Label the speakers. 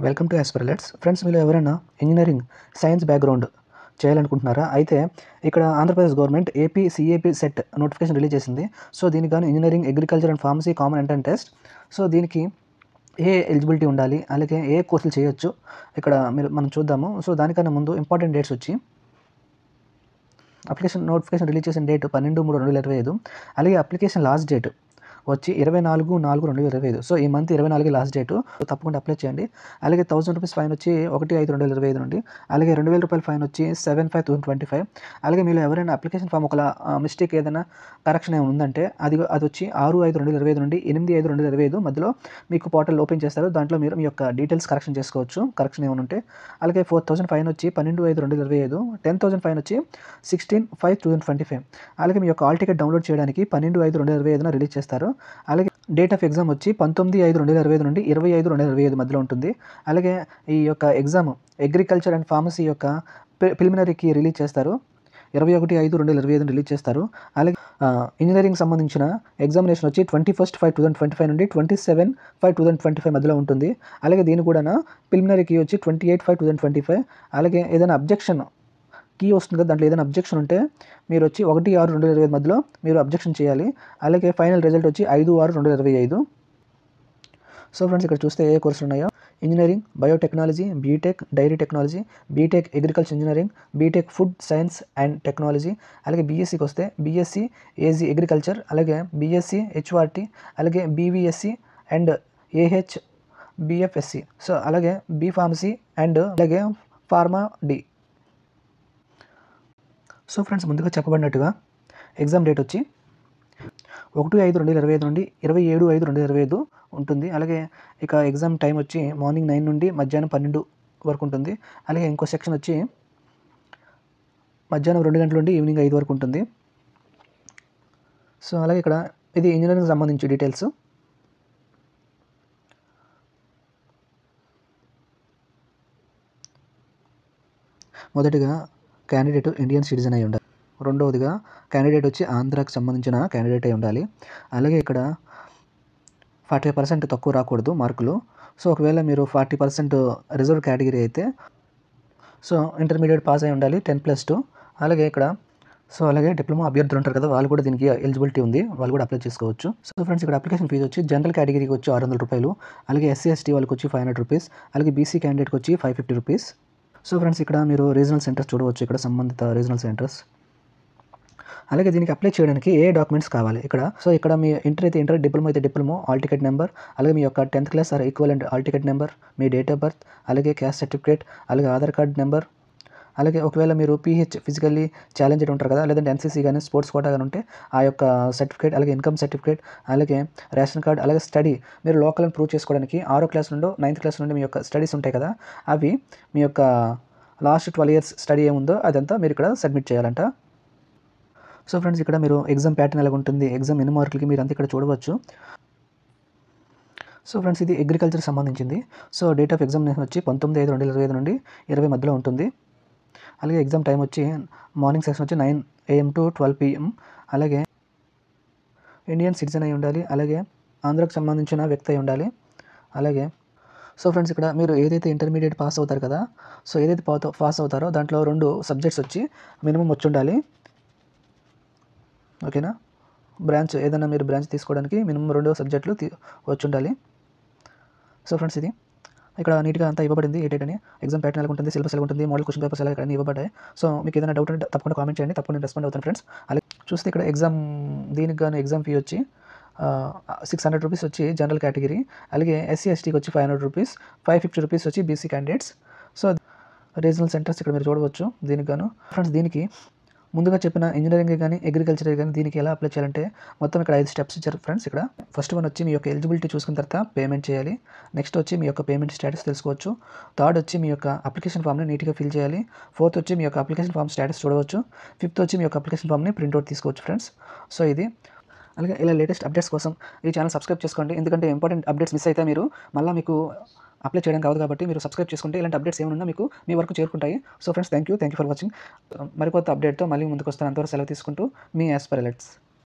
Speaker 1: Welcome to యాస్పిరెలెట్స్. Friends, మీలో ఎవరైనా engineering science background చేయాలనుకుంటున్నారా? అయితే ఇక్కడ Andhra Pradesh government AP CAP CET notification release చేసింది. సో దీనికి గాను engineering, agriculture and pharmacy common entrance test. So దీనికి ఏ ఎలిజిబిలిటీ ఉండాలి, అలాగే ఏ కోర్సులు చేయొచ్చు ఇక్కడ మనం చూద్దాము. సో దానికన్నా ముందు ఇంపార్టెంట్ డేట్స్ వచ్చి అప్లికేషన్ నోటిఫికేషన్ రిలీజ్ చేసిన డేట్ 12/3/2025. అలాగే అప్లికేషన్ లాస్ట్ డేట్ వచ్చి 24/4/2025. సో ఈ మంత్ 24 లాస్ట్ డేటు. తప్పకుండా అప్లై చేయండి. అలాగే ₹1000 ఫైన్ వచ్చి 1/5/2025 నుండి, అలాగే ₹2000 ఫైన్ వచ్చి 7/5/2025. అలాగే మీరు ఎవరైనా అప్లికేషన్ ఫామ్ ఒకలా మిస్టేక్ ఏదైనా కరెక్షన్ ఏమైనా ఉందంటే అది వచ్చి 6/5/2025 నుండి 8/5/2025 మధ్యలో మీకు పోర్టల్ ఓపెన్ చేస్తారు. దాంట్లో మీరు మీ యొక్క డీటెయిల్స్ కరెక్షన్ చేసుకోవచ్చు, కరెక్షన్ ఏమైనా ఉంటే. అలాగే 4000 ఫైన్ వచ్చి 12/5/2025, 10,000 ఫైన్ వచ్చి 16/5/2025. అలాగే మీ యొక్క ఆల్ టికెట్ డౌన్లోడ్ చేయడానికి 12/5/2025 రిలీజ్ చేస్తారు. అలాగే డేట్ ఆఫ్ ఎగ్జామ్ వచ్చి 19/5/2025 నుండి 20/5/2025 మధ్యలో ఉంటుంది. అలాగే ఈ యొక్క ఎగ్జామ్ అగ్రికల్చర్ అండ్ ఫార్మసీ యొక్క ప్రిలిమినరీకి రిలీజ్ చేస్తారు. 21/5/2025 రిలీజ్ చేస్తారు. అలాగే ఇంజనీరింగ్ సంబంధించిన ఎగ్జామినేషన్ వచ్చి 21/5/2025 నుండి 27/5/2025 మధ్యలో ఉంటుంది. అలాగే దీని కూడా ప్రిలిమినరీకి వచ్చి 28/5/2025. అలాగే ఏదైనా అబ్జెక్షన్ కీ వస్తుంది కదా, దాంట్లో ఏదైనా అబ్జెక్షన్ ఉంటే మీరు వచ్చి 1/6/2025 మధ్యలో మీరు అబ్జెక్షన్ చేయాలి. అలాగే ఫైనల్ రిజల్ట్ వచ్చి 5/6/2025. సో ఫ్రెండ్స్, ఇక్కడ చూస్తే ఏ కోర్సులు ఉన్నాయో: engineering, biotechnology, BTech dairy technology, BTech agriculture engineering, BTech food science and technology. అలాగే బీఎస్సీకి వస్తే బీఎస్సీ ఏజీ అగ్రికల్చర్, అలాగే బీఎస్సీ హెచ్ఆర్టీ, అలాగే BVSc and AH BFSc. So అలాగే బీ ఫార్మసీ అండ్ అలాగే ఫార్మా డి. సో ఫ్రెండ్స్, ముందుగా చెప్పబడినట్టుగా ఎగ్జామ్ డేట్ వచ్చి 1/5/2025 నుండి 27/5/2025 ఉంటుంది. అలాగే ఇక ఎగ్జామ్ టైం వచ్చి మార్నింగ్ 9 నుండి మధ్యాహ్నం 12 వరకు ఉంటుంది. అలాగే ఇంకో సెక్షన్ వచ్చి మధ్యాహ్నం 2 గంటల నుండి ఈవినింగ్ 5 వరకు ఉంటుంది. సో అలాగే ఇక్కడ ఇది ఇంజనీరింగ్ సంబంధించి డీటెయిల్స్. మొదటిగా క్యాండిడేట్ ఇండియన్ సిటిజన్ అయి ఉండాలి. రెండవదిగా క్యాండిడేట్ వచ్చి ఆంధ్రాకి సంబంధించిన క్యాండిడేట్ అయి ఉండాలి. అలాగే ఇక్కడ 45% తక్కువ రాకూడదు మార్కులు. సో ఒకవేళ మీరు 40% రిజర్వ్ కేటగిరీ అయితే సో ఇంటర్మీడియట్ పాస్ అయి ఉండాలి 10+2. అలాగే ఇక్కడ అలాగే డిప్లొమా అభ్యర్థులు ఉంటారు కదా, వాళ్ళు కూడా దీనికి ఎలిజిబిలిటీ ఉంది, వాళ్ళు కూడా అప్లై చేసుకోవచ్చు. సో ఫ్రెండ్స్, ఇక్కడ అప్లికేషన్ ఫీజు వచ్చి జనరల్ కేటగిరీకి వచ్చి ₹600, అలాగే ఎస్సీ ఎస్టీ వాళ్ళకి వచ్చి ₹500, అలాగే బీసీ క్యాండిడేట్కి వచ్చి ₹550. సో ఫ్రెండ్స్, ఇక్కడ మీరు రీజనల్ సెంటర్స్ చూడవచ్చు, ఇక్కడ సంబంధిత రీజనల్ సెంటర్స్. అలాగే దీనికి అప్లై చేయడానికి ఏ డాక్యుమెంట్స్ కావాలి ఇక్కడ మీ ఇంటర్ అయితే ఇంటర్, డిప్లొమా అయితే డిప్లొమా, ఆల్ టికెట్ నెంబర్, అలాగే మీ యొక్క 10th class are equivalent all ticket number, me date of birth, అలాగే క్యాస్ట్ సర్టిఫికేట్, అలాగే ఆధార్ కార్డ్ నెంబర్. అలాగే ఒకవేళ మీరు ఫిజికల్లీ ఛాలెంజ్డ్ ఉంటారు కదా, లేదంటే ఎన్సీసీ కానీ స్పోర్ట్స్ కోటా కానీ ఉంటే ఆ యొక్క సర్టిఫికేట్, అలాగే ఇన్కమ్ సర్టిఫికేట్, అలాగే రేషన్ కార్డ్, అలాగే స్టడీ మీరు లోకల్ అని ప్రూవ్ చేసుకోవడానికి 6వ క్లాస్ నుండి 9th క్లాస్ నుండి మీ యొక్క స్టడీస్ ఉంటాయి కదా, అవి మీ యొక్క లాస్ట్ 12 years స్టడీ ఏముందో అదంతా మీరు ఇక్కడ సబ్మిట్ చేయాలంట. సో ఫ్రెండ్స్, ఇక్కడ మీరు ఎగ్జామ్ ప్యాటర్న్ ఎలా ఉంటుంది, ఎగ్జామ్ ఎన్ని మార్కులకి మీరు అంతా ఇక్కడ చూడవచ్చు. సో ఫ్రెండ్స్, ఇది అగ్రికల్చర్ సంబంధించింది. సో డేట్ ఆఫ్ ఎగ్జామినేషన్ వచ్చి 19/5/2025 నుండి 20 మధ్యలో ఉంటుంది. అలాగే ఎగ్జామ్ టైం వచ్చి మార్నింగ్ సెక్షన్ వచ్చి 9 AM to 12 PM. అలాగే ఇండియన్ సిటిజన్ అయి ఉండాలి, అలాగే ఆంధ్రాకి సంబంధించిన వ్యక్తి అయి ఉండాలి. అలాగే సో ఫ్రెండ్స్, ఇక్కడ మీరు ఏదైతే ఇంటర్మీడియట్ పాస్ అవుతారు కదా, సో ఏదైతే పాస్ అవుతారో దాంట్లో 2 సబ్జెక్ట్స్ వచ్చి మినిమం వచ్చి ఉండాలి. ఓకేనా? బ్రాంచ్ ఏదైనా మీరు బ్రాంచ్ తీసుకోవడానికి మినిమం 2 సబ్జెక్టులు వచ్చి ఉండాలి. సో ఫ్రెండ్స్, ఇది ఇక్కడ నీట్గా అంతా ఇవ్వబడింది. ఏంటంటే ఎగ్జామ్ ప్యాటర్న్ ఎలా ఉంటుంది, సిలబస్ ఎలా ఉంటుంది, మోడల్ క్వశ్చన్ పేపర్స్ ఎలా ఇక్కడ ఇవ్వబడ్డాయి. సో మీకు ఏదైనా డౌట్ ఉంటే తప్పకుండా కామెంట్ చేయండి, తప్పకుండా రెస్పాండ్ అవుతాను ఫ్రెండ్స్. అలాగే చూస్తే ఇక్కడ దీనికి కానీ ఎగ్జామ్ ఫీ వచ్చి ₹600 వచ్చి జనరల్ కేటగిరీ, అలాగే ఎస్సీ ఎస్టీకి వచ్చి ₹500, ₹550 వచ్చి BC candidates. So regional centres ఇక్కడ మీరు చూడవచ్చు. దీనికి గాను ఫ్రెండ్స్, దీనికి ముందుగా చెప్పిన ఇంజనీరింగ్ కానీ అగ్రికల్చర్ కానీ దీనికి ఎలా అప్లై చేయాలంటే మొత్తం ఇక్కడ 5 స్టెప్స్ ఇచ్చారు ఫ్రెండ్స్. ఇక్కడ ఫస్ట్ వన్ వచ్చి మీ యొక్క ఎలిజిబిలిటీ చూసుకున్న తర్వాత పేమెంట్ చేయాలి. నెక్స్ట్ వచ్చి మీ యొక్క పేమెంట్ స్టేటస్ తెలుసుకోవచ్చు. థర్డ్ వచ్చి మీ యొక్క అప్లికేషన్ ఫామ్ని నీట్గా ఫిల్ చేయాలి. ఫోర్త్ వచ్చి మీ యొక్క అప్లికేషన్ ఫామ్ స్టేటస్ చూడవచ్చు. ఫిఫ్త్ వచ్చి మీ యొక్క అప్లికేషన్ ఫామ్ని ప్రింట్అవుట్ తీసుకోవచ్చు ఫ్రెండ్స్. సో ఇది. అలాగే ఇలా లేటెస్ట్ అప్డేట్స్ కోసం ఈ ఛానల్ సబ్స్క్రైబ్ చేసుకోండి, ఎందుకంటే ఇంపార్టెంట్ అప్డేట్స్ మిస్ అయితే మీరు మళ్ళీ మీకు అప్లై చేయడం కాదు కాబట్టి మీరు సబ్స్క్రైబ్ చేసుకుంటే ఇలాంటి అప్డేట్స్ ఏమైనా మీకు మీ వరకు చేరుకుంటాయి. So friends, thank you for watching. మరికొత్త అప్డేట్తో మళ్ళీ ముందుకు వస్తాను. అంతవరకు సెలవు తీసుకుంటూ మీ యాస్పిరెలెట్స్.